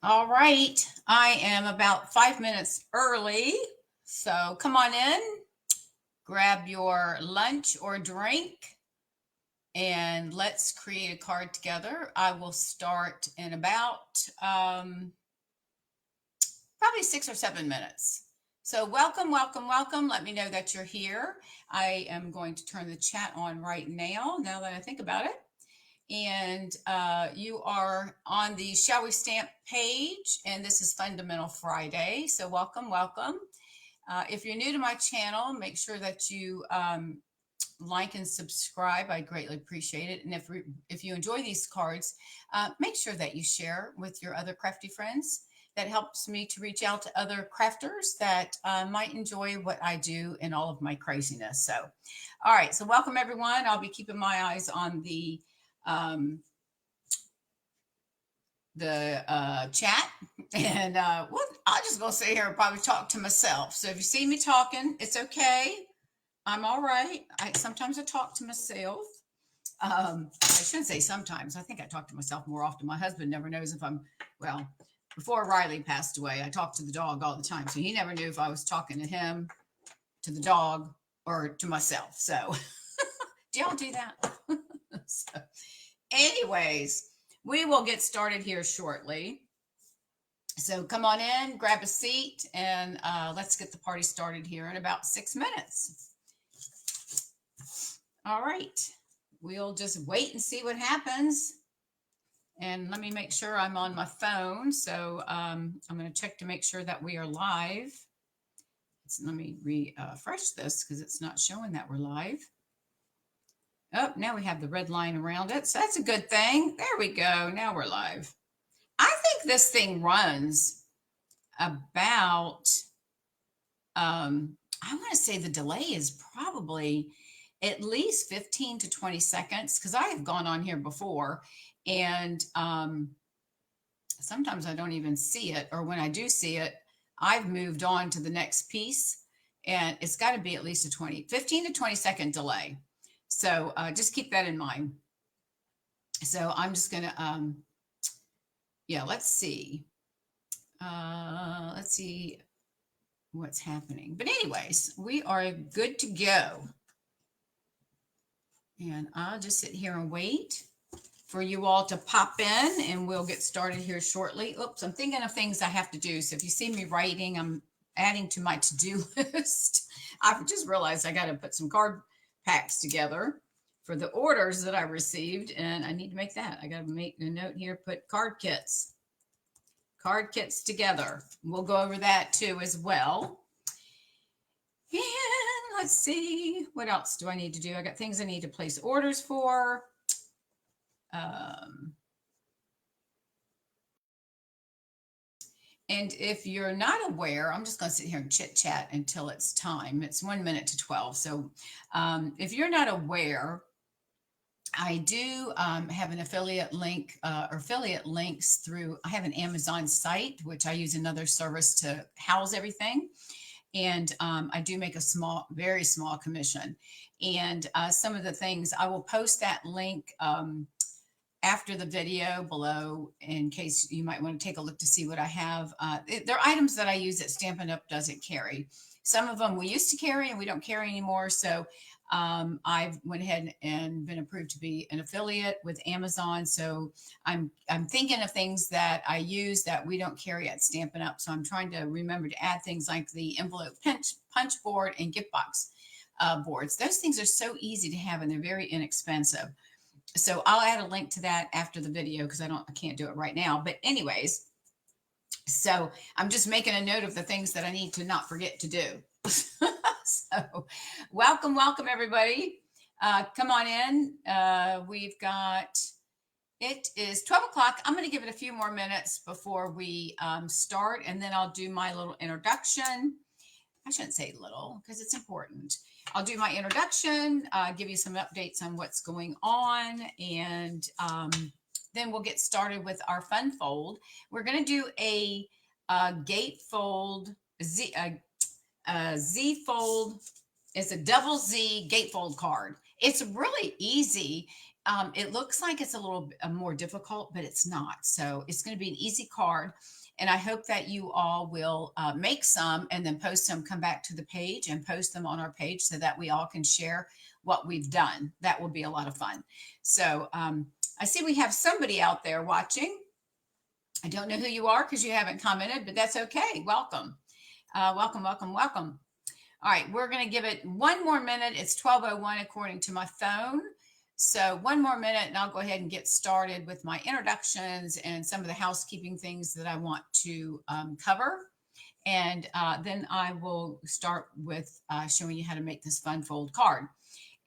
All right. I am about 5 minutes early. So come on in, grab your lunch or drink, and let's create a card together. I will start in about probably 6 or 7 minutes. So welcome, welcome, welcome. Let me know that you're here. I am going to turn the chat on right now that I think about it. And you are on the Shall We Stamp page, and this is Fundamental Friday. So welcome, welcome. If you're new to my channel, make sure that you like and subscribe. I greatly appreciate it. And if you enjoy these cards, make sure that you share with your other crafty friends. That helps me to reach out to other crafters that might enjoy what I do in all of my craziness. So, all right. So welcome, everyone. I'll be keeping my eyes on the chat, and I'm just gonna sit here and probably talk to myself. So if you see me talking, it's okay. I'm all right. Sometimes I talk to myself. I shouldn't say sometimes. I think I talk to myself more often. My husband never knows if I'm well. Before Riley passed away, I talked to the dog all the time, so he never knew if I was talking to him, to the dog, or to myself. So do y'all do that? So, anyways, we will get started here shortly. So come on in, grab a seat, and let's get the party started here in about 6 minutes. All right. We'll just wait and see what happens. And let me make sure I'm on my phone. So I'm going to check to make sure that we are live. Let me refresh this because it's not showing that we're live. Oh, now we have the red line around it. So that's a good thing. There we go. Now we're live. I think this thing runs about, I want to say the delay is probably at least 15 to 20 seconds because I have gone on here before and sometimes I don't even see it, or when I do see it, I've moved on to the next piece, and it's got to be at least a 15 to 20 second delay. So just keep that in mind. So I'm just going to, let's see. Let's see what's happening. But anyways, we are good to go. And I'll just sit here and wait for you all to pop in, and we'll get started here shortly. Oops, I'm thinking of things I have to do. So if you see me writing, I'm adding to my to-do list. I've just realized I got to put some card packs together for the orders that I received, and I need to make that. I got to make a note here, put card kits together. We'll go over that too as well. And let's see, what else do I need to do? I got things I need to place orders for. And if you're not aware, I'm just going to sit here and chit chat until it's time. It's 1 minute to 12. So if you're not aware, I do have an affiliate link or affiliate links through, I have an Amazon site, which I use another service to house everything. And I do make a very small commission. And some of the things, I will post that link after the video below in case you might want to take a look to see what I have. They're items that I use that Stampin' Up! Doesn't carry. Some of them we used to carry and we don't carry anymore. So I've went ahead and been approved to be an affiliate with Amazon. So I'm thinking of things that I use that we don't carry at Stampin' Up! So I'm trying to remember to add things like the envelope punch board and gift box boards. Those things are so easy to have and they're very inexpensive. So I'll add a link to that after the video because I can't do it right now. But anyways, so I'm just making a note of the things that I need to not forget to do. So welcome everybody. Come on in. It is 12 o'clock. I'm going to give it a few more minutes before we start, and then I'll do my little introduction. I shouldn't say little because it's important. I'll do my introduction, give you some updates on what's going on, and then we'll get started with our fun fold. We're going to do a Gatefold Z fold. It's a double Z Gatefold card. It's really easy. It looks like it's a little more difficult, but it's not. So it's going to be an easy card. And I hope that you all will make some and then post them, come back to the page and post them on our page so that we all can share what we've done. That will be a lot of fun. So I see we have somebody out there watching. I don't know who you are because you haven't commented, but that's okay. Welcome. Welcome, welcome, welcome. All right, we're going to give it one more minute. It's 12:01 according to my phone. So one more minute and I'll go ahead and get started with my introductions and some of the housekeeping things that I want to cover. And then I will start with showing you how to make this fun fold card.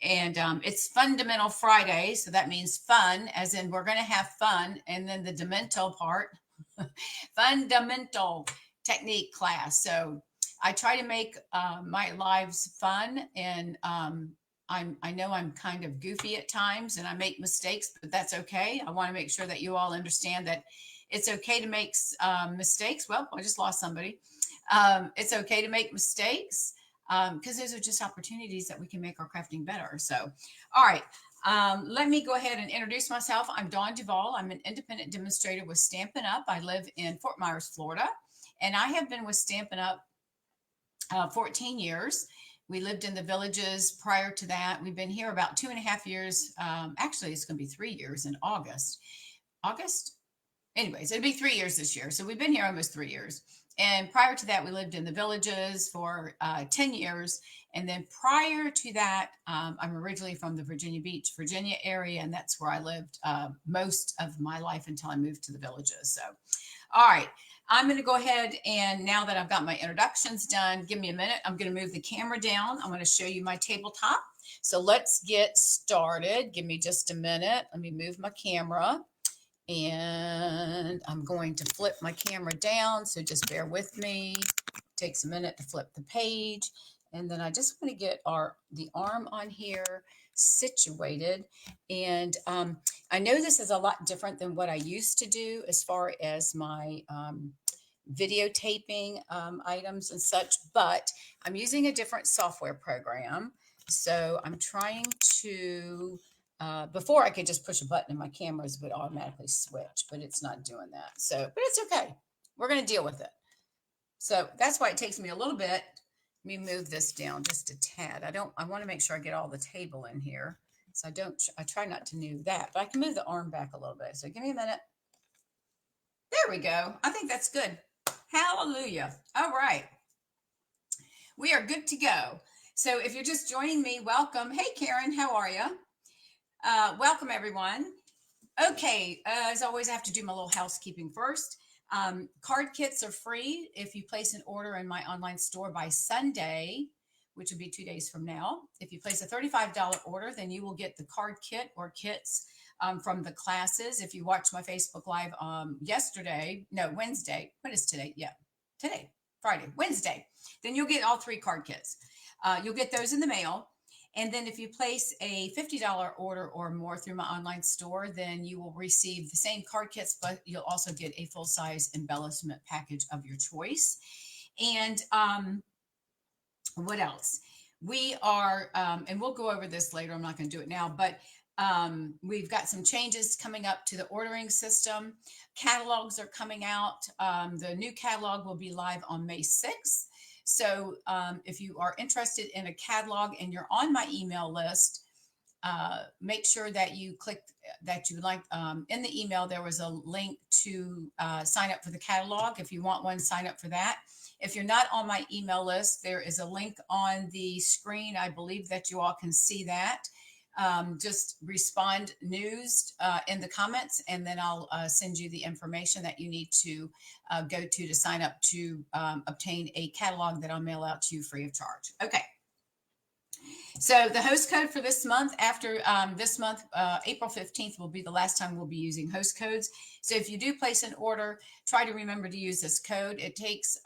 And it's Fundamental Friday. So that means fun, as in we're going to have fun. And then the demental part, fundamental technique class. So I try to make my lives fun, and I know I'm kind of goofy at times and I make mistakes, but that's okay. I want to make sure that you all understand that it's okay to make mistakes. Well, I just lost somebody. It's okay to make mistakes because those are just opportunities that we can make our crafting better. So, all right. Let me go ahead and introduce myself. I'm Dawn Duvall. I'm an independent demonstrator with Stampin' Up. I live in Fort Myers, Florida, and I have been with Stampin' Up 14 years. We lived in the Villages prior to that. We've been here about 2.5 years. Actually, it's going to be 3 years in August. August? Anyways, it'll be 3 years this year. So we've been here almost 3 years. And prior to that, we lived in the Villages for 10 years. And then prior to that, I'm originally from the Virginia Beach, Virginia area. And that's where I lived most of my life until I moved to the Villages. So, all right. I'm going to go ahead and now that I've got my introductions done, give me a minute. I'm going to move the camera down. I'm going to show you my tabletop. So let's get started. Give me just a minute. Let me move my camera and I'm going to flip my camera down. So just bear with me. It takes a minute to flip the page. And then I just want to get the arm on here situated. And I know this is a lot different than what I used to do as far as my videotaping items and such, but I'm using a different software program. So I'm trying to, before I could just push a button and my cameras would automatically switch, but it's not doing that. So, but it's okay. We're going to deal with it. So that's why it takes me a little bit. Let me move this down just a tad. I want to make sure I get all the table in here. So I try not to move that, but I can move the arm back a little bit. So give me a minute. There we go. I think that's good. Hallelujah. All right. We are good to go. So if you're just joining me, welcome. Hey, Karen, how are you? Welcome, everyone. Okay, as always, I have to do my little housekeeping first. Card kits are free if you place an order in my online store by Sunday, which would be 2 days from now. If you place a $35 order, then you will get the card kit or kits from the classes. If you watched my Facebook Live Wednesday. What is today? Yeah, today, Friday, Wednesday. Then you'll get all 3 card kits. You'll get those in the mail. And then if you place a $50 order or more through my online store, then you will receive the same card kits, but you'll also get a full-size embellishment package of your choice. And what else? We are, and we'll go over this later. I'm not going to do it now, but we've got some changes coming up to the ordering system. Catalogs are coming out. The new catalog will be live on May 6th. So if you are interested in a catalog and you're on my email list, make sure that you click that you like in the email. There was a link to sign up for the catalog. If you want one, sign up for that. If you're not on my email list, there is a link on the screen. I believe that you all can see that. Just respond news in the comments, and then I'll send you the information that you need to go to sign up to obtain a catalog that I'll mail out to you free of charge. Okay. So the host code for this month, after this month, April 15th will be the last time we'll be using host codes. So if you do place an order, try to remember to use this code. It takes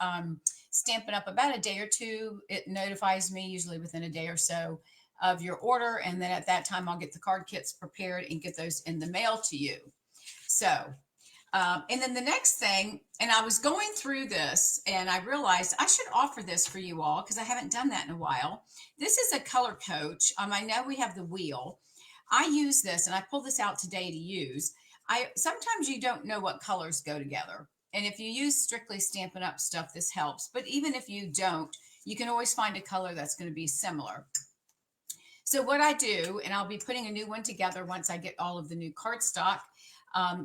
Stampin' Up about a day or two. It notifies me usually within a day or so of your order. And then at that time, I'll get the card kits prepared and get those in the mail to you. So, and then the next thing, and I was going through this and I realized I should offer this for you all because I haven't done that in a while. This is a color coach. I know we have the wheel, I use this, and I pulled this out today to use. Sometimes you don't know what colors go together. And if you use strictly Stampin' Up! Stuff, this helps. But even if you don't, you can always find a color that's going to be similar. So what I do, and I'll be putting a new one together once I get all of the new cardstock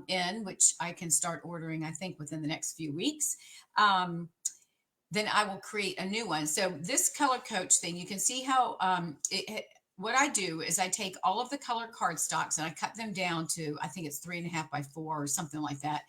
in, which I can start ordering, I think, within the next few weeks. Then I will create a new one. So this color coach thing, you can see how what I do is I take all of the color cardstocks and I cut them down to, I think it's 3.5 by 4 or something like that.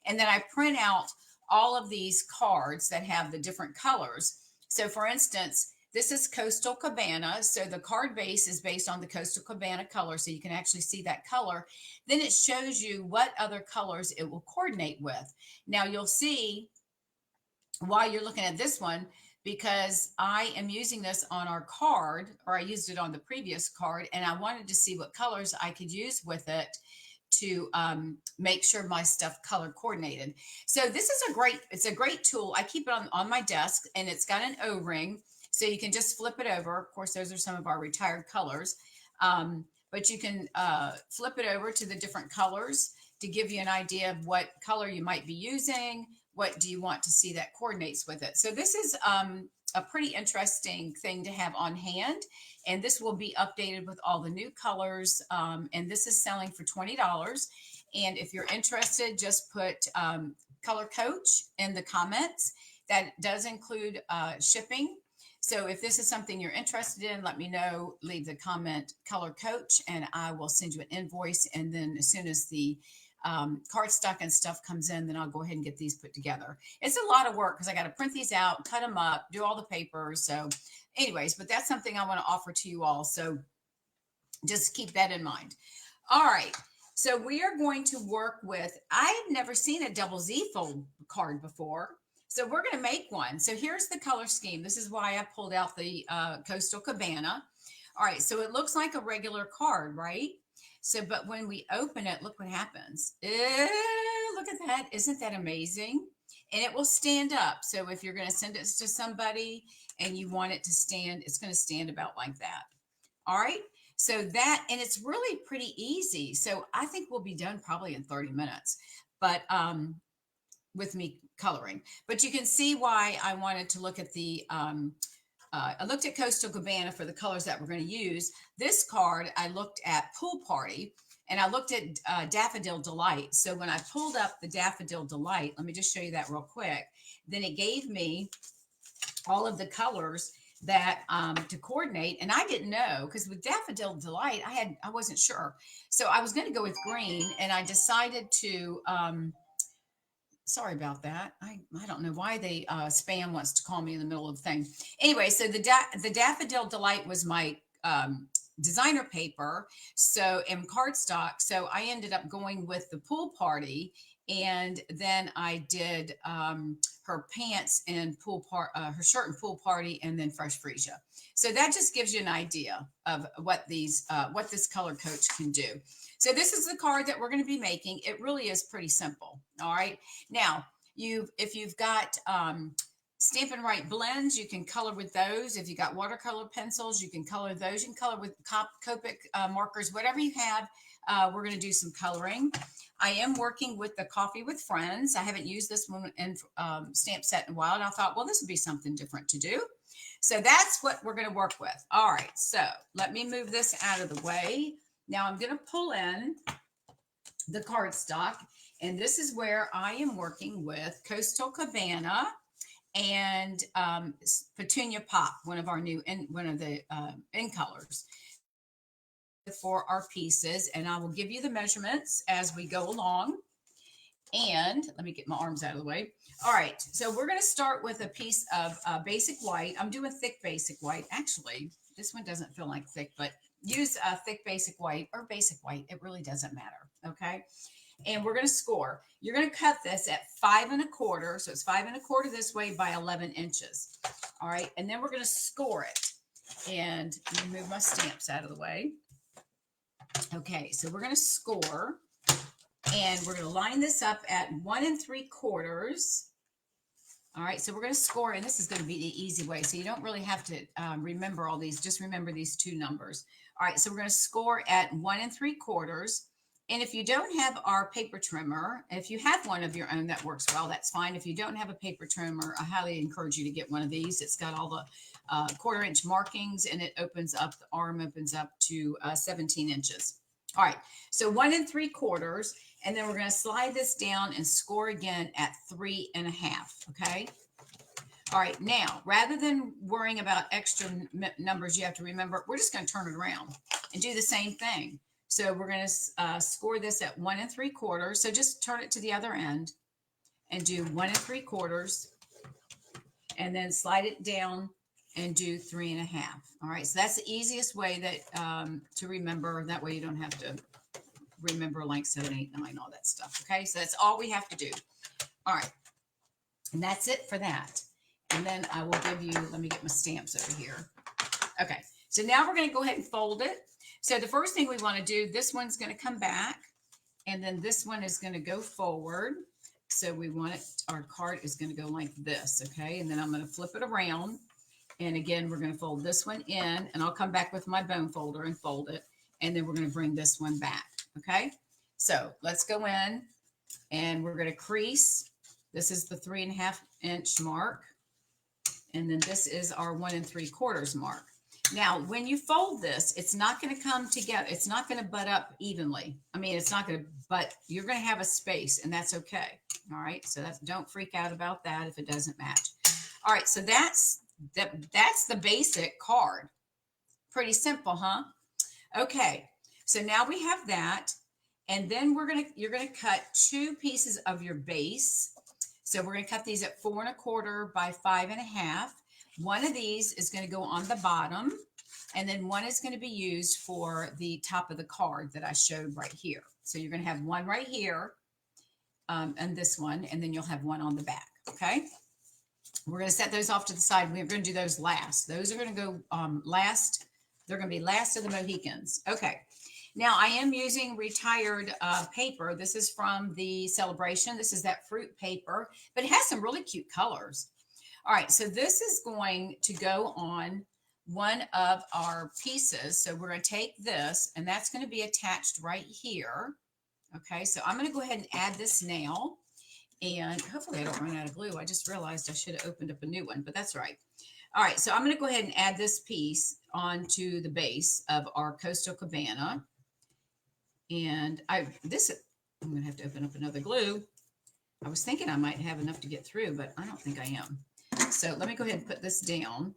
And then I print out all of these cards that have the different colors. So for instance, this is Coastal Cabana. So the card base is based on the Coastal Cabana color. So you can actually see that color. Then it shows you what other colors it will coordinate with. Now you'll see while you're looking at this one, because I am using this on our card, or I used it on the previous card, and I wanted to see what colors I could use with it to make sure my stuff color coordinated. So this is it's a great tool. I keep it on my desk, and it's got an O-ring, so you can just flip it over. Of course, those are some of our retired colors, but you can flip it over to the different colors to give you an idea of what color you might be using. What do you want to see that coordinates with it? So this is a pretty interesting thing to have on hand. And this will be updated with all the new colors. And this is selling for $20. And if you're interested, just put Color Coach in the comments. That does include shipping. So if this is something you're interested in, let me know, leave the comment Color Coach, and I will send you an invoice. And then as soon as the cardstock and stuff comes in, then I'll go ahead and get these put together. It's a lot of work because I got to print these out, cut them up, do all the papers. So anyways, but that's something I want to offer to you all. So just keep that in mind. All right. So we are going to work with, I've never seen a double Z fold card before. So we're going to make one. So here's the color scheme. This is why I pulled out the Coastal Cabana. All right. So it looks like a regular card, right? So, but when we open it, look what happens. Look at that. Isn't that amazing? And it will stand up. So if you're going to send it to somebody and you want it to stand, it's going to stand about like that. All right. So that, and it's really pretty easy. So I think we'll be done probably in 30 minutes, but with me coloring. But you can see why I wanted to look at the I looked at Coastal Cabana for the colors that we're going to use. This card, I looked at Pool Party, and I looked at Daffodil Delight. So when I pulled up the Daffodil Delight, let me just show you that real quick. Then it gave me all of the colors that to coordinate, and I didn't know, because with Daffodil Delight, I wasn't sure. So I was going to go with green, and I decided to sorry about that. I don't know why they spam wants to call me in the middle of the thing. Anyway, so the Daffodil Delight was my designer paper, so in cardstock. So I ended up going with the Pool Party, and then I did her pants and her shirt and Pool Party, and then Fresh Freesia. So that just gives you an idea of what this color coach can do. So this is the card that we're going to be making. It really is pretty simple. All right. Now, if you've got Stampin' Write blends, you can color with those. If you got watercolor pencils, you can color those. You can color with Copic markers, whatever you have. We're going to do some coloring. I am working with the Coffee with Friends. I haven't used this one in stamp set in a while, and I thought, well, this would be something different to do. So that's what we're going to work with. All right. So let me move this out of the way. Now I'm going to pull in the cardstock, and this is where I am working with Coastal Cabana and Petunia Pop, one of the in colors for our pieces. And I will give you the measurements as we go along. And let me get my arms out of the way. All right, so we're going to start with a piece of basic white. I'm doing thick basic white. Actually, this one doesn't feel like thick, but use a thick basic white or basic white. It really doesn't matter, okay? And we're going to score. You're going to cut this at 5 1/4. So it's 5 1/4 this way by 11 inches. All right, and then we're going to score it. And let me move my stamps out of the way. Okay, so we're going to score. And we're going to line this up at 1 3/4 All right, so we're going to score, and this is going to be the easy way. So you don't really have to remember all these. Just remember these two numbers. All right, so we're going to score at 1 3/4. And if you don't have our paper trimmer, if you have one of your own that works well, that's fine. If you don't have a paper trimmer, I highly encourage you to get one of these. It's got all the 1/4 inch markings, and it opens up, the arm opens up to 17 inches. All right, so 1 3/4. And then we're going to slide this down and score again at 3.5. Okay. All right. Now, rather than worrying about extra numbers you have to remember, we're just going to turn it around and do the same thing. So we're going to score this at 1 3/4. So just turn it to the other end and do 1 3/4, and then slide it down and do 3.5. All right. So that's the easiest way that to remember. That way you don't have to remember like 7, 8, 9, all that stuff. Okay, so that's all we have to do. All right, and that's it for that. And then I will give you, let me get my stamps over here. Okay, so now we're going to go ahead and fold it. So the first thing we want to do, this one's going to come back, and then this one is going to go forward. So we want it, our card is going to go like this. Okay, and then I'm going to flip it around. And again, we're going to fold this one in, and I'll come back with my bone folder and fold it. And then we're going to bring this one back. Okay, so let's go in, and we're going to crease. This is the 3.5 inch mark, and then this is our 1 3/4 mark. Now, when you fold this, it's not going to come together. It's not going to butt up evenly. I mean, it's not going to, but you're going to have a space, and that's okay. All right, so don't freak out about that if it doesn't match. All right, so that's the basic card. Pretty simple, huh? Okay. So now we have that, and then you're gonna cut 2 pieces of your base. So we're gonna cut these at 4 1/4 by 5.5. One of these is gonna go on the bottom, and then one is gonna be used for the top of the card that I showed right here. So you're gonna have one right here, and this one, and then you'll have one on the back. Okay. We're gonna set those off to the side. We're gonna do those last. Those are gonna go last. They're gonna be last of the Mohicans. Okay. Now, I am using retired paper. This is from the celebration. This is that fruit paper, but it has some really cute colors. All right, so this is going to go on one of our pieces. So we're going to take this, and that's going to be attached right here. Okay, so I'm going to go ahead and add this now. And hopefully I don't run out of glue. I just realized I should have opened up a new one, but that's right. All right, so I'm going to go ahead and add this piece onto the base of our Coastal Cabana. And I'm going to have to open up another glue. I was thinking I might have enough to get through, but I don't think I am. So let me go ahead and put this down.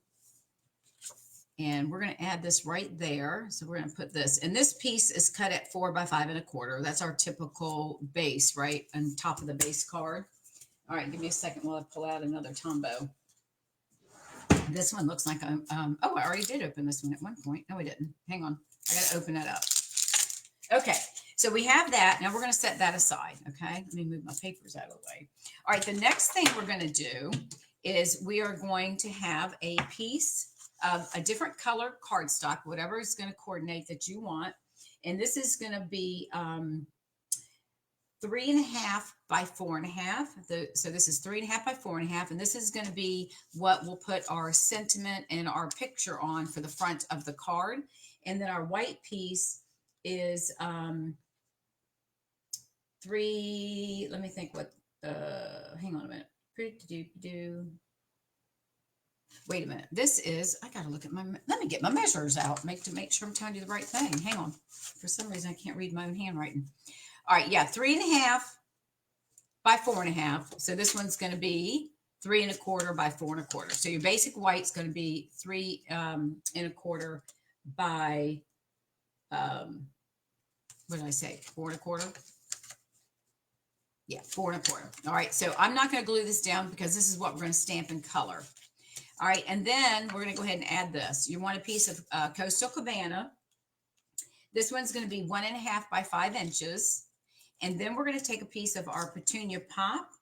And we're going to add this right there. So we're going to put this, and this piece is cut at 4 by 5 1/4. That's our typical base, right? On top of the base card. All right, give me a second while I pull out another Tombow. This one looks like oh, I already did open this one at one point. No, I didn't. Hang on. I got to open that up. Okay, so we have that. Now we're going to set that aside. Okay, let me move my papers out of the way. All right, the next thing we're going to do is we are going to have a piece of a different color cardstock, whatever is going to coordinate that you want. And this is going to be 3.5 by 4.5. So this is 3.5 by 4.5. And this is going to be what we'll put our sentiment and our picture on for the front of the card. And then our white piece is 3, let me think what, hang on a minute. Wait a minute. This is, I got to look at let me get my measures out, to make sure I'm telling you the right thing. Hang on. For some reason, I can't read my own handwriting. All right. Yeah. 3.5 by 4.5. So this one's going to be 3 1/4 by 4 1/4. So your basic white's going to be 3 1/4 by, what did I say? 4 1/4. Yeah, 4 1/4. All right, so I'm not going to glue this down because this is what we're going to stamp in color. All right, and then we're going to go ahead and add this. You want a piece of Coastal Cabana. This one's going to be 1.5 by 5 inches. And then we're going to take a piece of our Petunia Pop.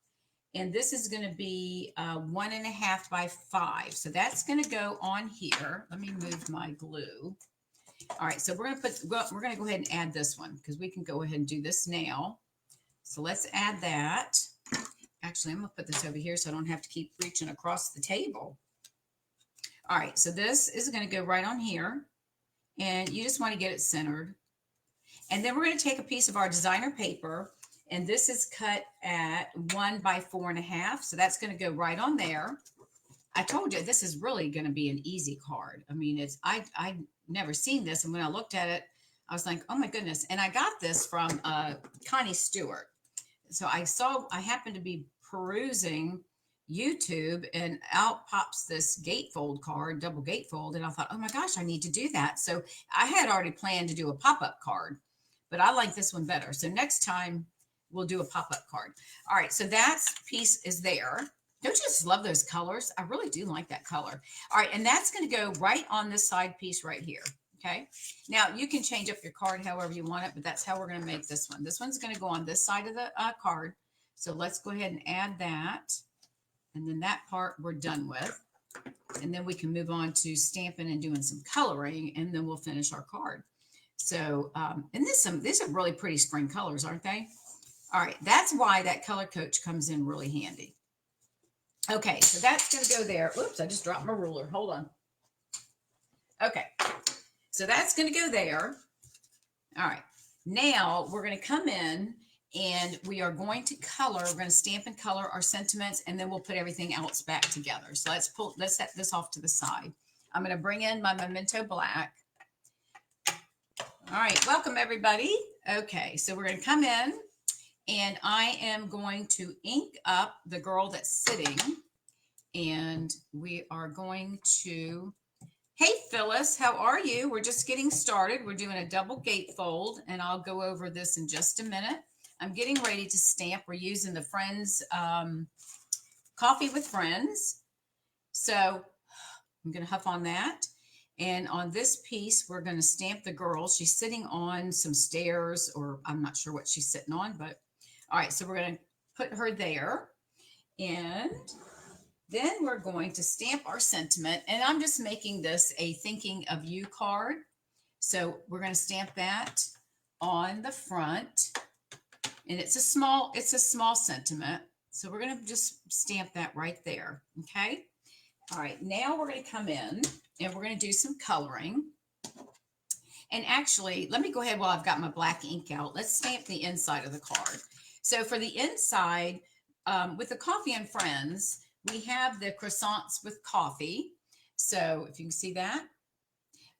And this is going to be 1.5 by 5. So that's going to go on here. Let me move my glue. All right, so we're going to go ahead and add this one because we can go ahead and do this now. So let's add that. Actually, I'm going to put this over here so I don't have to keep reaching across the table. All right, so this is going to go right on here, and you just want to get it centered. And then we're going to take a piece of our designer paper, and this is cut at 1 by 4.5. So that's going to go right on there. I told you this is really going to be an easy card. I mean, I never seen this, and when I looked at it, I was like, oh my goodness. And I got this from Connie Stewart. So I happened to be perusing YouTube, and out pops this gatefold card, double gatefold, and I thought, oh my gosh, I need to do that. So I had already planned to do a pop-up card, but I like this one better. So next time we'll do a pop-up card. All right, so that piece is there. Don't you just love those colors? I really do like that color. All right, and that's going to go right on this side piece right here. Okay, now you can change up your card however you want it, but that's how we're going to make this one. This one's going to go on this side of the card. So let's go ahead and add that. And then that part we're done with. And then we can move on to stamping and doing some coloring, and then we'll finish our card. So, and these are really pretty spring colors, aren't they? All right, that's why that color coach comes in really handy. Okay, so that's going to go there. Oops, I just dropped my ruler. Hold on. Okay, so that's going to go there. All right, now we're going to come in and we are going to color. We're going to stamp and color our sentiments, and then we'll put everything else back together. So let's set this off to the side. I'm going to bring in my Memento Black. All right, welcome everybody. Okay, so we're going to come in, and I am going to ink up the girl that's sitting, and we are going to, hey Phyllis, how are you? We're just getting started. We're doing a double gatefold, and I'll go over this in just a minute. I'm getting ready to stamp. We're using the Friends Coffee with Friends. So I'm going to huff on that. And on this piece, we're going to stamp the girl. She's sitting on some stairs, or I'm not sure what she's sitting on, but all right, so we're going to put her there. And then we're going to stamp our sentiment. And I'm just making this a thinking of you card. So we're going to stamp that on the front. And it's a small sentiment. So we're going to just stamp that right there. Okay. All right. Now we're going to come in and we're going to do some coloring. And actually, let me go ahead while I've got my black ink out. Let's stamp the inside of the card. So for the inside, with the Coffee and Friends, we have the croissants with coffee. So if you can see that.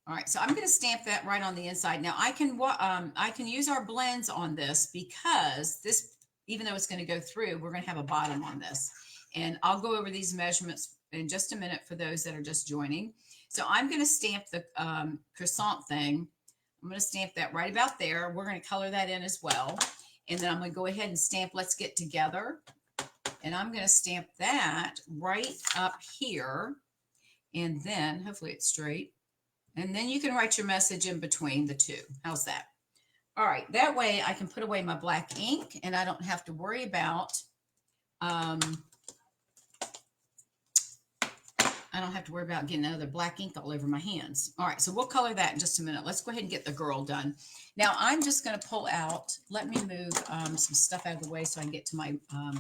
All right, so I'm going to stamp that right on the inside. Now I can use our blends on this, because this, even though it's going to go through, we're going to have a bottom on this. And I'll go over these measurements in just a minute for those that are just joining. So I'm going to stamp the croissant thing. I'm going to stamp that right about there. We're going to color that in as well. And then I'm going to go ahead and stamp Let's Get Together. And I'm going to stamp that right up here. And then hopefully it's straight. And then you can write your message in between the two. How's that? All right. That way I can put away my black ink, and I don't have to worry about, getting another black ink all over my hands. All right. So we'll color that in just a minute. Let's go ahead and get the girl done. Now I'm just going to pull out, let me move some stuff out of the way so I can get to my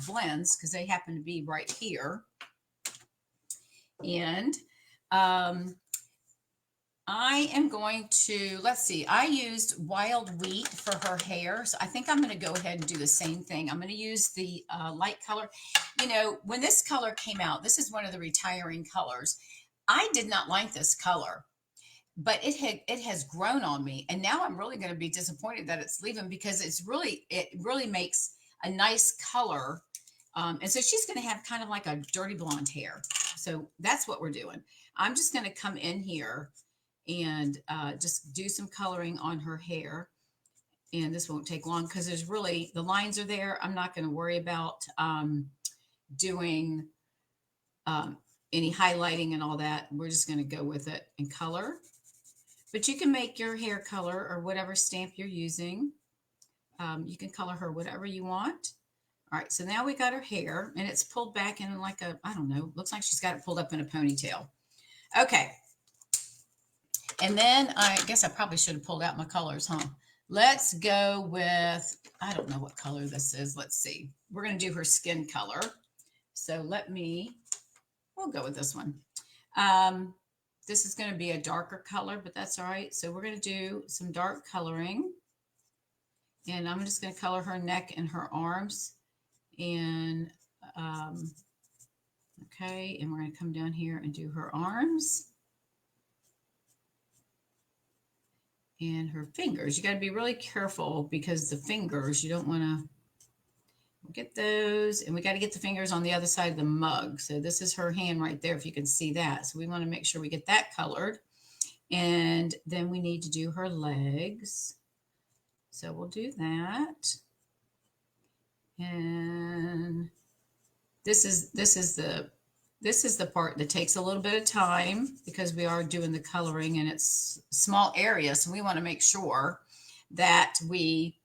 blends, because they happen to be right here. And I am going to, let's see, I used Wild Wheat for her hair. So I think I'm going to go ahead and do the same thing. I'm going to use the light color. You know, when this color came out, this is one of the retiring colors. I did not like this color, but it has grown on me. And now I'm really going to be disappointed that it's leaving, because it really makes a nice color. And so she's going to have kind of like a dirty blonde hair. So that's what we're doing. I'm just going to come in here and just do some coloring on her hair. And this won't take long, because there's really, the lines are there. I'm not going to worry about doing any highlighting and all that. We're just going to go with it and color. But you can make your hair color, or whatever stamp you're using. You can color her whatever you want. All right, so now we got her hair, and it's pulled back in like a, I don't know, looks like she's got it pulled up in a ponytail. Okay. And then I guess I probably should have pulled out my colors, huh? Let's go with, I don't know what color this is. Let's see. We're going to do her skin color. So we'll go with this one. Um, this is going to be a darker color, but that's all right. So we're going to do some dark coloring. And I'm just going to color her neck and her arms. And, okay, and we're going to come down here and do her arms. And her fingers. You got to be really careful because the fingers, you don't want to get those. And we got to get the fingers on the other side of the mug. So this is her hand right there, if you can see that. So we want to make sure we get that colored. And then we need to do her legs. So we'll do that. And this is the part that takes a little bit of time because we are doing the coloring and it's small areas. So we want to make sure that we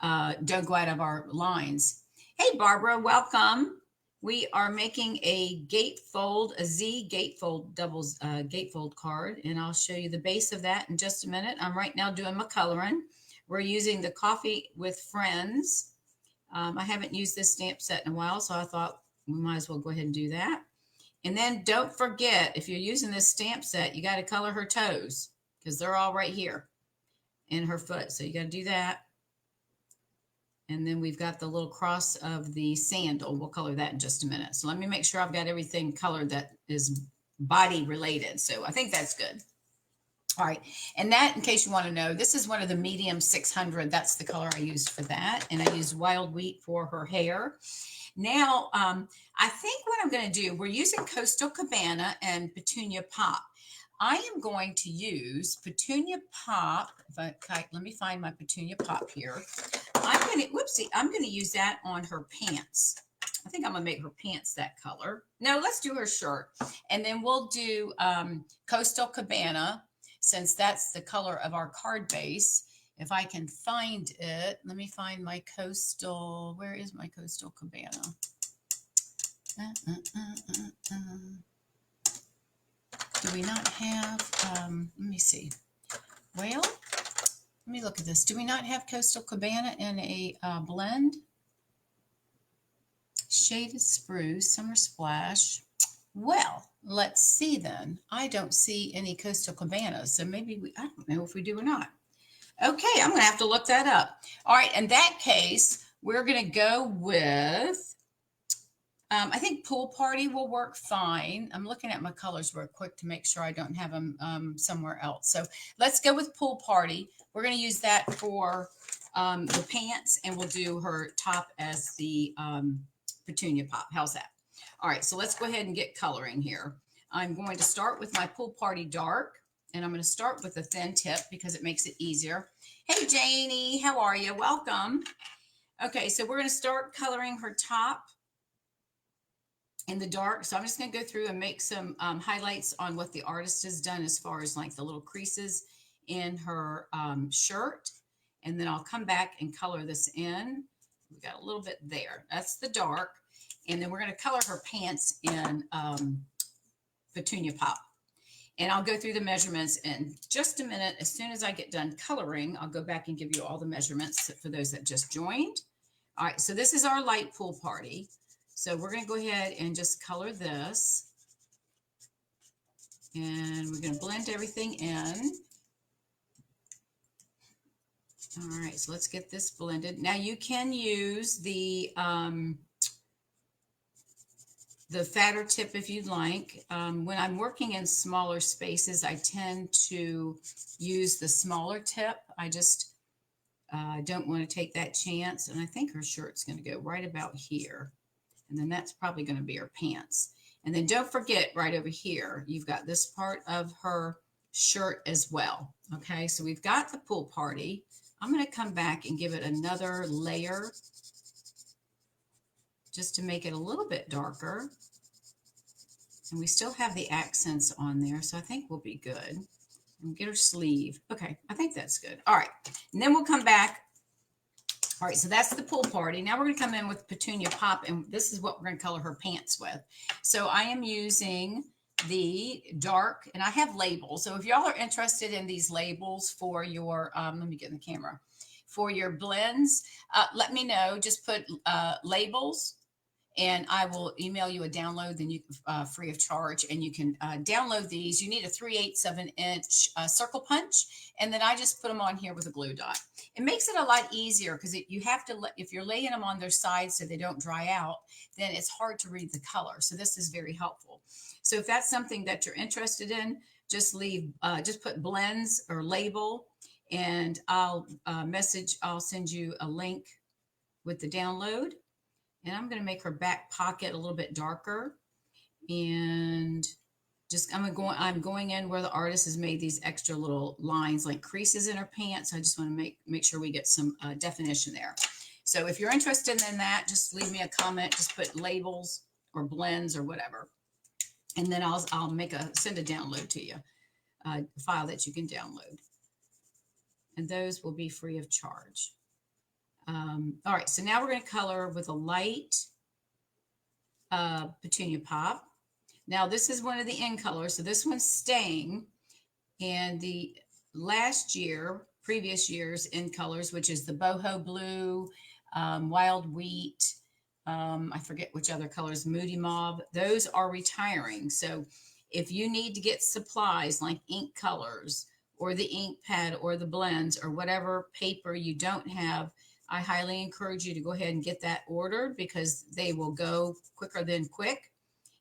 don't go out of our lines. Hey, Barbara, welcome. We are making a Gatefold, a Z Gatefold doubles Gatefold card, and I'll show you the base of that in just a minute. I'm right now doing my coloring. We're using the Coffee with Friends. I haven't used this stamp set in a while, so I thought we might as well go ahead and do that. And then don't forget, if you're using this stamp set, you got to color her toes because they're all right here and her foot. So you got to do that. And then we've got the little cross of the sandal. We'll color that in just a minute. So let me make sure I've got everything colored that is body related. So I think that's good. All right. And that, in case you want to know, this is one of the medium 600. That's the color I used for that. And I used wild wheat for her hair. Now, I think what I'm going to do, we're using Coastal Cabana and Petunia Pop. I am going to use Petunia Pop. Let me find my Petunia Pop here. I'm going to use that on her pants. I think I'm going to make her pants that color. No, let's do her shirt. And then we'll do Coastal Cabana, since that's the color of our card base. If I can find it, let me find my Coastal. Where is my Coastal Cabana? Do we not have, let me see. Well, let me look at this. Do we not have Coastal Cabana in a blend? Shaded Spruce, Summer Splash. Well, let's see then. I don't see any Coastal Cabanas, so maybe I don't know if we do or not. Okay, I'm going to have to look that up. All right, in that case, we're going to go with, I think Pool Party will work fine. I'm looking at my colors real quick to make sure I don't have them somewhere else. So let's go with Pool Party. We're going to use that for the pants, and we'll do her top as the Petunia Pop. How's that? All right, so let's go ahead and get coloring here. I'm going to start with my Pool Party Dark. And I'm going to start with a thin tip because it makes it easier. Hey, Janie, how are you? Welcome. Okay, so we're going to start coloring her top in the dark. So I'm just going to go through and make some highlights on what the artist has done as far as like the little creases in her shirt. And then I'll come back and color this in. We got a little bit there. That's the dark. And then we're going to color her pants in Petunia Pop. And I'll go through the measurements in just a minute. As soon as I get done coloring, I'll go back and give you all the measurements for those that just joined. All right, so this is our light Pool Party. So we're going to go ahead and just color this. And we're going to blend everything in. All right, so let's get this blended. Now you can use the fatter tip if you'd like. When I'm working in smaller spaces, I tend to use the smaller tip. I just don't want to take that chance. And I think her shirt's going to go right about here. And then that's probably going to be her pants. And then don't forget right over here, you've got this part of her shirt as well. Okay, so we've got the Pool Party. I'm going to come back and give it another layer just to make it a little bit darker. And we still have the accents on there, so I think we'll be good. And get her sleeve. Okay, I think that's good. All right, and then we'll come back. All right, so that's the Pool Party. Now we're going to come in with Petunia Pop, and this is what we're going to color her pants with. So I am using the dark, and I have labels. So if y'all are interested in these labels for your, let me get in the camera, for your blends, let me know. Just put labels and I will email you a download, then you free of charge, and you can download these. You need a 3/8 of an inch circle punch, and then I just put them on here with a glue dot. It makes it a lot easier because you have to if you're laying them on their sides so they don't dry out, then it's hard to read the color. So this is very helpful. So if that's something that you're interested in, just just put blends or label, and I'll send you a link with the download. And I'm going to make her back pocket a little bit darker. And just I'm going in where the artist has made these extra little lines like creases in her pants. I just want to make sure we get some definition there. So if you're interested in that, just leave me a comment. Just put labels or blends or whatever. And then I'll send a download to you, a file that you can download. And those will be free of charge. All right, so now we're going to color with a light Petunia Pop. Now this is one of the in colors, so this one's staying. And the previous year's in colors, which is the Boho Blue, Wild Wheat, I forget which other colors, Moody Mauve, those are retiring. So if you need to get supplies like ink colors or the ink pad or the blends or whatever paper you don't have, I highly encourage you to go ahead and get that ordered because they will go quicker than quick.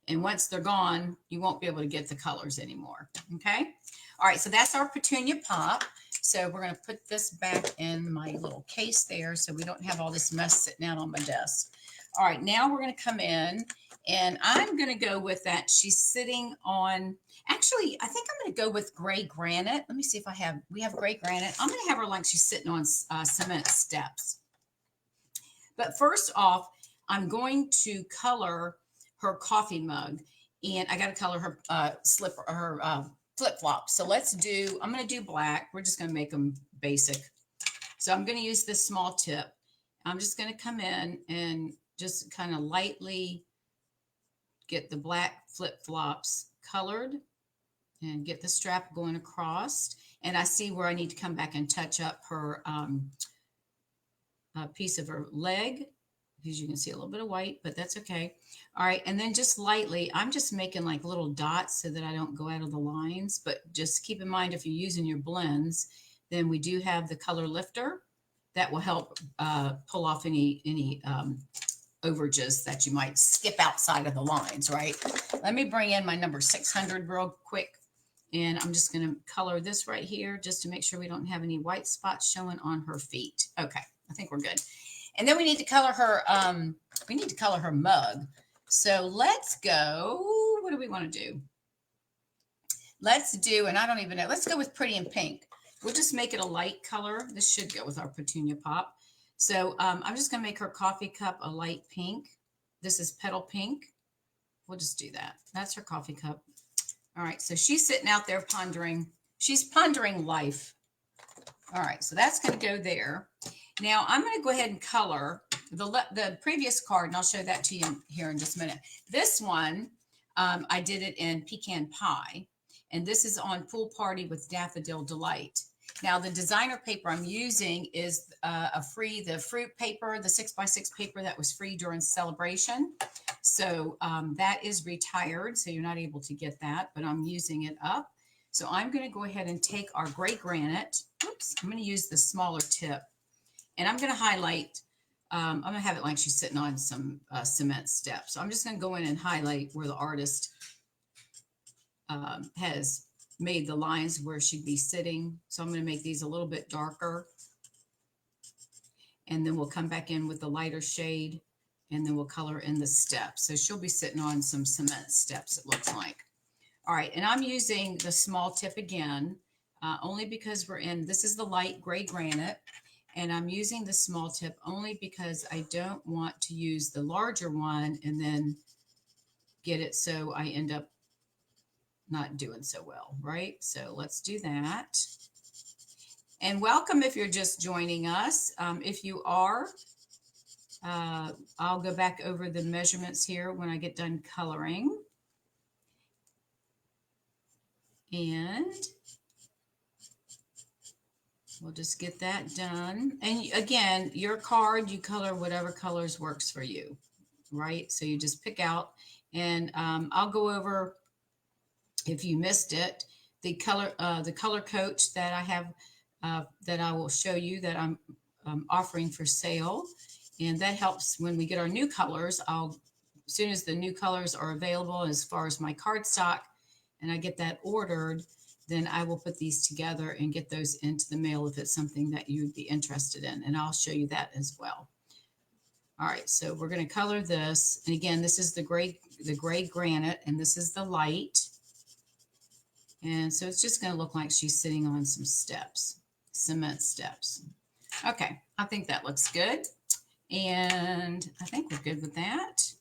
And once they're gone, you won't be able to get the colors anymore. Okay. All right. So that's our Petunia Pop. So we're going to put this back in my little case there so we don't have all this mess sitting out on my desk. All right. Now we're going to come in and I'm going to go with that. She's sitting on, actually, I think I'm going to go with gray granite. Let me see if we have gray granite. I'm going to have her like she's sitting on cement steps. But first off, I'm going to color her coffee mug, and I got to color her flip-flops. So I'm going to do black. We're just going to make them basic. So I'm going to use this small tip. I'm just going to come in and just kind of lightly get the black flip-flops colored and get the strap going across. And I see where I need to come back and touch up her piece of her leg, because you can see a little bit of white, but that's okay. All right. And then just lightly, I'm just making like little dots so that I don't go out of the lines, but just keep in mind, if you're using your blends, then we do have the color lifter that will help pull off any overages that you might skip outside of the lines, right? Let me bring in my number 600 real quick. And I'm just going to color this right here just to make sure we don't have any white spots showing on her feet. Okay. I think we're good. And then we need to color her mug. So let's go. What do we want to do? And I don't even know. Let's go with Pretty in Pink. We'll just make it a light color. This should go with our Petunia Pop. So I'm just going to make her coffee cup a light pink. This is Petal Pink. We'll just do that. That's her coffee cup. All right. So she's sitting out there pondering. She's pondering life. All right. So that's going to go there. Now I'm going to go ahead and color the previous card, and I'll show that to you here in just a minute. This one, I did it in Pecan Pie, and this is on Pool Party with Daffodil Delight. Now the designer paper I'm using is the fruit paper, the 6x6 paper that was free during celebration. So that is retired, so you're not able to get that, but I'm using it up. So I'm going to go ahead and take our gray granite. Oops, I'm going to use the smaller tip. And I'm going to highlight, I'm going to have it like she's sitting on some cement steps. So I'm just going to go in and highlight where the artist has made the lines where she'd be sitting. So I'm going to make these a little bit darker. And then we'll come back in with the lighter shade, and then we'll color in the steps. So she'll be sitting on some cement steps, it looks like. All right, and I'm using the small tip again, only because this is the light gray granite. And I'm using the small tip only because I don't want to use the larger one and then get it so I end up not doing so well, right? So let's do that. And welcome if you're just joining us. If you are, I'll go back over the measurements here when I get done coloring. And we'll just get that done. And again, your card, you color whatever colors works for you, right? So you just pick out, and I'll go over, if you missed it, the color coach that I have, that I will show you, that I'm offering for sale. And that helps when we get our new colors. As soon as the new colors are available, as far as my card stock, and I get that ordered, then I will put these together and get those into the mail if it's something that you'd be interested in. And I'll show you that as well. All right, so we're going to color this. And again, this is the gray granite, and this is the light. And so it's just going to look like she's sitting on some steps, cement steps. Okay, I think that looks good. And I think we're good with that.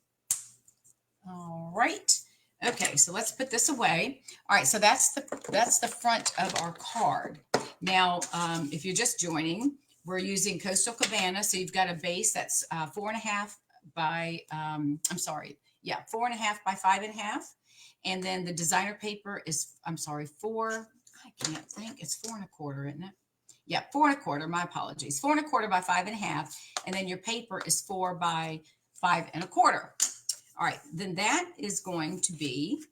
All right. Okay, so let's put this away. All right, so that's the front of our card. Now, if you're just joining, we're using Coastal Cabana. So you've got a base that's 4.5 by, 4.5 by 5.5. And then the designer paper is, I can't think, it's 4.25, isn't it? Yeah, 4.25, my apologies. 4.25 by 5.5. And then your paper is 4 by 5.25. All right, then that is going to be,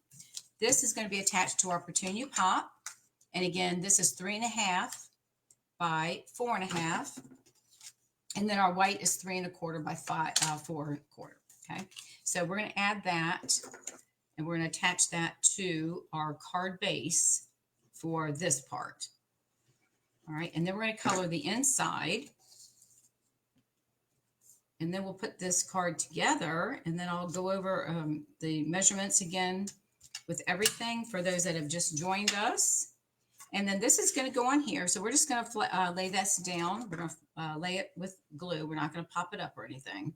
this is going to be attached to our Petunia Pop. And again, this is 3.5 by 4.5. And then our white is 3.25 by 4.25. Okay, so we're going to add that, and we're going to attach that to our card base for this part. All right, and then we're going to color the inside. And then we'll put this card together, and then I'll go over the measurements again with everything for those that have just joined us. And then this is going to go on here. So we're just going to lay this down. We're going to lay it with glue. We're not going to pop it up or anything.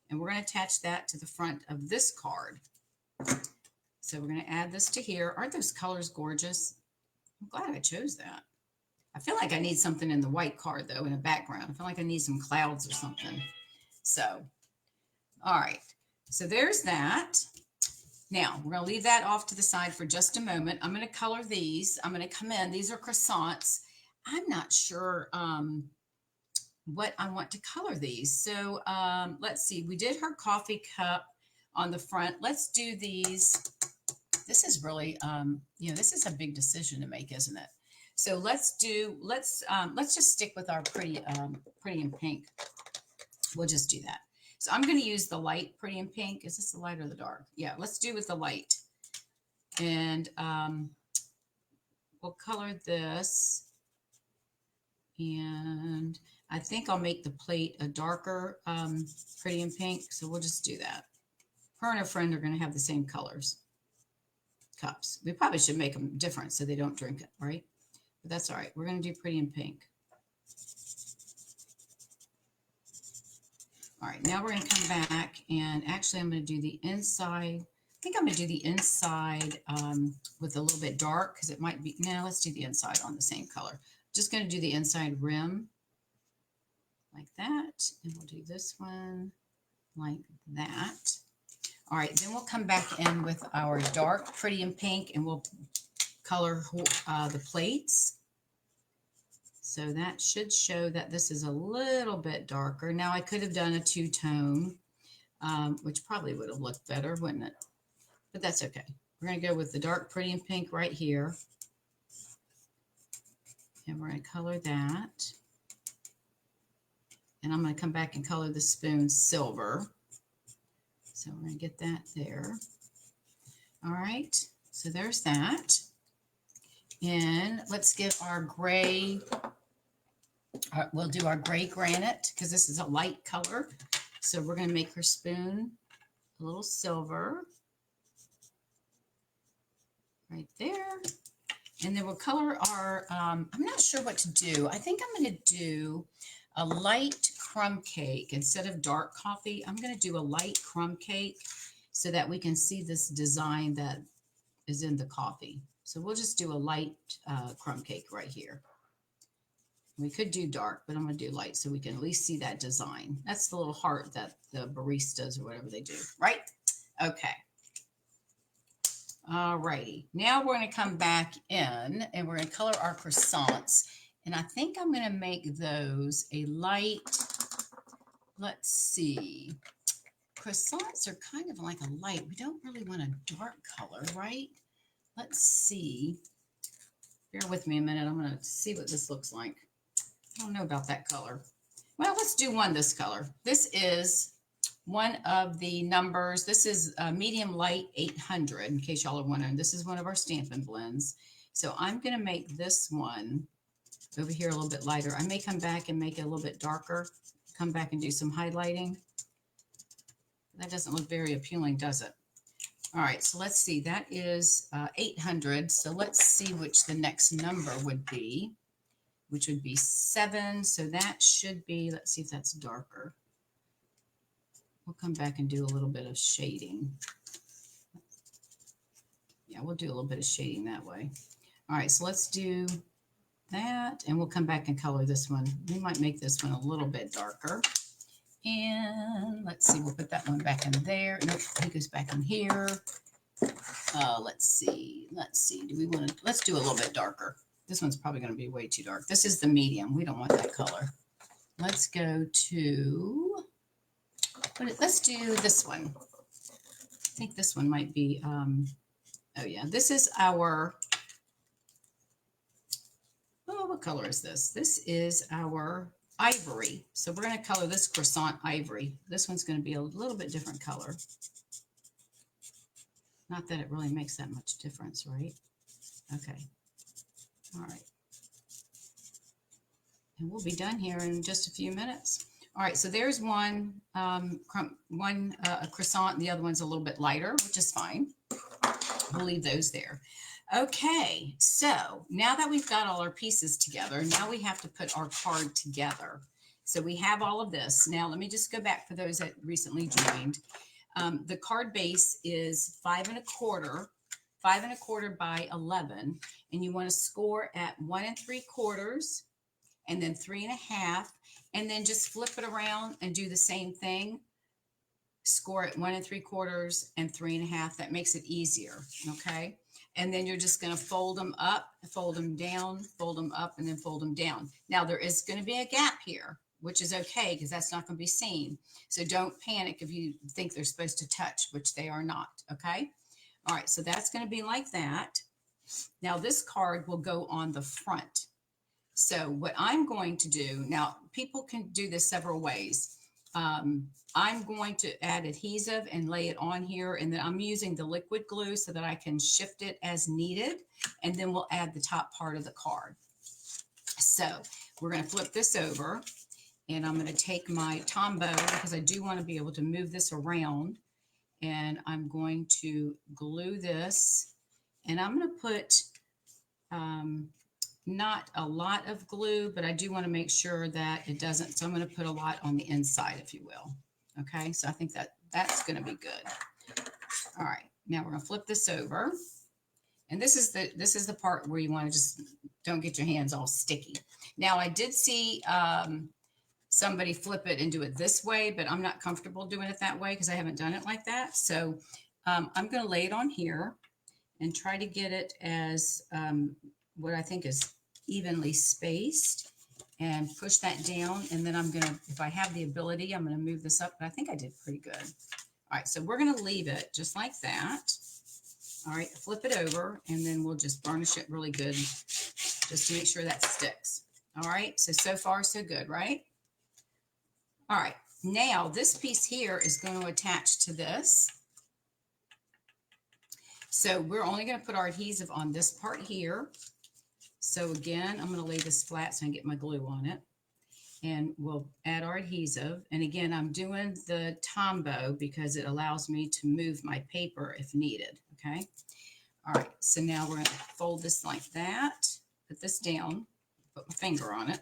And we're going to attach that to the front of this card. So we're going to add this to here. Aren't those colors gorgeous? I'm glad I chose that. I feel like I need something in the white card, though, in the background. I feel like I need some clouds or something. So, all right. So there's that. Now, we're going to leave that off to the side for just a moment. I'm going to color these. I'm going to come in. These are croissants. I'm not sure what I want to color these. So let's see. We did her coffee cup on the front. Let's do these. This is really, this is a big decision to make, isn't it? So let's just stick with our pretty and pink. We'll just do that. So I'm going to use the light pretty and pink. Is this the light or the dark? Yeah, let's do with the light. And we'll color this. And I think I'll make the plate a darker pretty and pink. So we'll just do that. Her and her friend are going to have the same colors. Cups. We probably should make them different so they don't drink it, right? But that's all right. We're going to do pretty and pink. All right, now we're going to come back, and actually I'm going to do the inside. I think I'm going to do the inside with a little bit dark, because it might be, no, let's do the inside on the same color. Just going to do the inside rim like that, and we'll do this one like that. All right, then we'll come back in with our dark pretty and pink, and we'll color the plates. So that should show that this is a little bit darker. Now I could have done a two-tone, which probably would have looked better, wouldn't it? But that's okay. We're going to go with the dark pretty and pink right here. And we're going to color that. And I'm going to come back and color the spoon silver. So we're going to get that there. All right, so there's that. And let's get our gray. We'll do our gray granite because this is a light color. So we're going to make her spoon a little silver right there. And then we'll color our, I'm not sure what to do. I think I'm going to do a light crumb cake instead of dark coffee. I'm going to do a light crumb cake so that we can see this design that is in the coffee. So we'll just do a light crumb cake right here. We could do dark, but I'm going to do light so we can at least see that design. That's the little heart that the baristas or whatever they do, right? Okay. All righty. Now we're going to come back in and we're going to color our croissants. And I think I'm going to make those a light, let's see. Croissants are kind of like a light. We don't really want a dark color, right? Let's see. Bear with me a minute. I'm going to see what this looks like. I don't know about that color. Well, let's do one this color. This is one of the numbers. This is a medium light 800, in case y'all are wondering. This is one of our Stampin' Blends. So I'm going to make this one over here a little bit lighter. I may come back and make it a little bit darker, come back and do some highlighting. That doesn't look very appealing, does it? All right, so let's see. That is 800. So let's see which the next number would be, which would be 7. So that should be, let's see if that's darker. We'll come back and do a little bit of shading. Yeah, we'll do a little bit of shading that way. All right, so let's do that, and we'll come back and color this one. We might make this one a little bit darker. And let's see, we'll put that one back in there. Nope, he goes back in here. Let's see. Do we want to, let's do a little bit darker. This one's probably going to be way too dark. This is the medium. We don't want that color. Let's go to, let's do this one. I think this one might be, oh yeah, this is our, oh, what color is this? This is our ivory. So we're going to color this croissant ivory. This one's going to be a little bit different color. Not that it really makes that much difference, right? Okay. All right. And we'll be done here in just a few minutes. All right, so there's one, croissant, the other one's a little bit lighter, which is fine. We'll leave those there. Okay, so now that we've got all our pieces together, now we have to put our card together. So we have all of this. Now let me just go back for those that recently joined. The card base is 5 1/4 by 11, and you want to score at 1 3/4, and then 3 1/2, and then just flip it around and do the same thing. Score at 1 3/4 and 3 1/2. That makes it easier. Okay. And then you're just going to fold them up, fold them down, fold them up, and then fold them down. Now there is going to be a gap here, which is okay because that's not going to be seen. So don't panic if you think they're supposed to touch, which they are not. Okay. All right. So that's going to be like that. Now this card will go on the front. So what I'm going to do, now people can do this several ways. I'm going to add adhesive and lay it on here, and then I'm using the liquid glue so that I can shift it as needed, and then we'll add the top part of the card. So we're going to flip this over, and I'm going to take my Tombow because I do want to be able to move this around, and I'm going to glue this, and I'm going to put not a lot of glue, but I do want to make sure that it doesn't. So I'm going to put a lot on the inside, if you will. Okay, so I think that's going to be good. All right, now we're going to flip this over, and this is the part where you want to just don't get your hands all sticky. Now I did see somebody flip it and do it this way, but I'm not comfortable doing it that way because I haven't done it like that. So I'm going to lay it on here and try to get it as what I think is evenly spaced, and push that down. And then I'm going to, if I have the ability, I'm going to move this up, but I think I did pretty good. All right, so we're going to leave it just like that. All right, flip it over, and then we'll just burnish it really good just to make sure that sticks. All right, so far so good, right? All right, now this piece here is going to attach to this. So we're only going to put our adhesive on this part here. So again, I'm going to lay this flat so I can get my glue on it, and we'll add our adhesive. And again, I'm doing the Tombow because it allows me to move my paper if needed. Okay. All right. So now we're going to fold this like that, put this down, put my finger on it.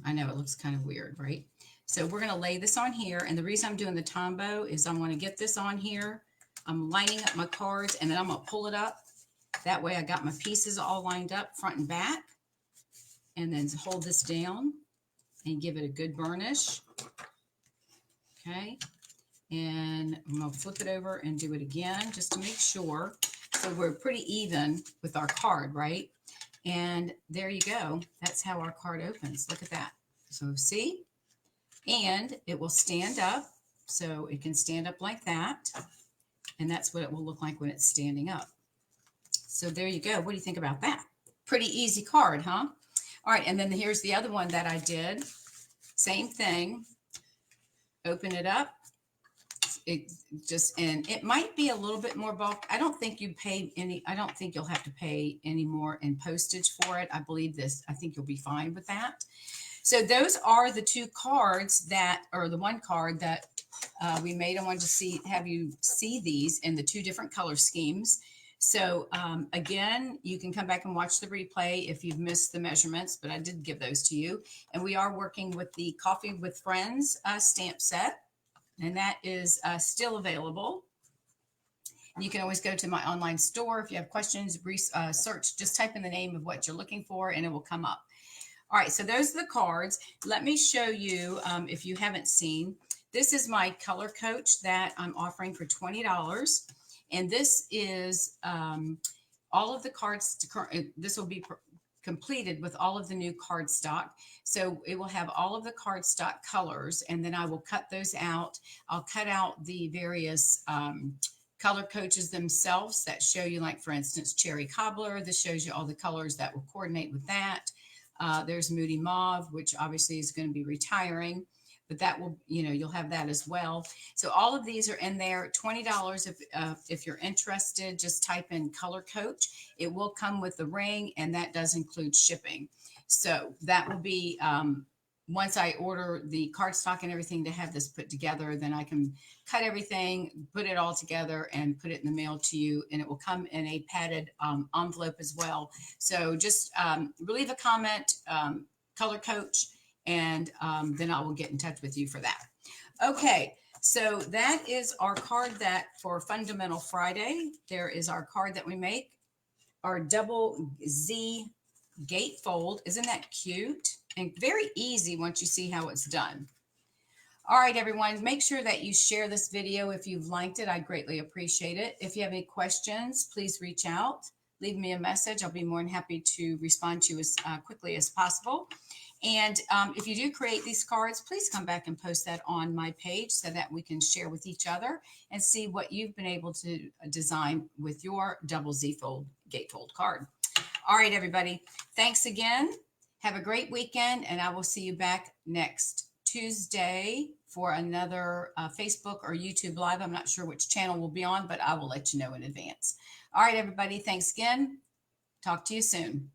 I know it looks kind of weird, right? So we're going to lay this on here. And the reason I'm doing the Tombow is I want to get this on here. I'm lining up my cards, and then I'm going to pull it up. That way I got my pieces all lined up front and back, and then hold this down and give it a good burnish. Okay. And I'm going to flip it over and do it again just to make sure. So we're pretty even with our card, right? And there you go. That's how our card opens. Look at that. So see? And it will stand up. So it can stand up like that. And that's what it will look like when it's standing up. So there you go. What do you think about that? Pretty easy card, huh? All right. And then here's the other one that I did. Same thing. Open it up. And it might be a little bit more bulk. I don't think you'll have to pay any more in postage for it. I think you'll be fine with that. So those are the two cards the one card that we made. I wanted to have you see these in the two different color schemes. So again, you can come back and watch the replay if you've missed the measurements, but I did give those to you. And we are working with the Coffee with Friends stamp set, and that is still available. You can always go to my online store. If you have questions, search, just type in the name of what you're looking for and it will come up. All right, so those are the cards. Let me show you, if you haven't seen, this is my color coach that I'm offering for $20. And this is all of the cards. This will be completed with all of the new cardstock. So it will have all of the cardstock colors, and then I will cut those out. I'll cut out the various color coaches themselves that show you, like, for instance, Cherry Cobbler. This shows you all the colors that will coordinate with that. There's Moody Mauve, which obviously is going to be retiring, but that will, you'll have that as well. So all of these are in there. $20 if you're interested. Just type in color coach. It will come with the ring, and that does include shipping. So that will be once I order the cardstock and everything to have this put together, then I can cut everything, put it all together, and put it in the mail to you. And it will come in a padded envelope as well. So just leave a comment, color coach, and then I will get in touch with you for that. Okay, so that is our card for Fundamental Friday. There is our card that we make, our double Z gatefold. Isn't that cute? And very easy once you see how it's done. All right, everyone, make sure that you share this video if you've liked it. I greatly appreciate it. If you have any questions, please reach out. Leave me a message. I'll be more than happy to respond to you as quickly as possible. And if you do create these cards, please come back and post that on my page so that we can share with each other and see what you've been able to design with your double Z fold gatefold card. All right, everybody. Thanks again. Have a great weekend, and I will see you back next Tuesday for another Facebook or YouTube Live. I'm not sure which channel we'll be on, but I will let you know in advance. All right, everybody. Thanks again. Talk to you soon.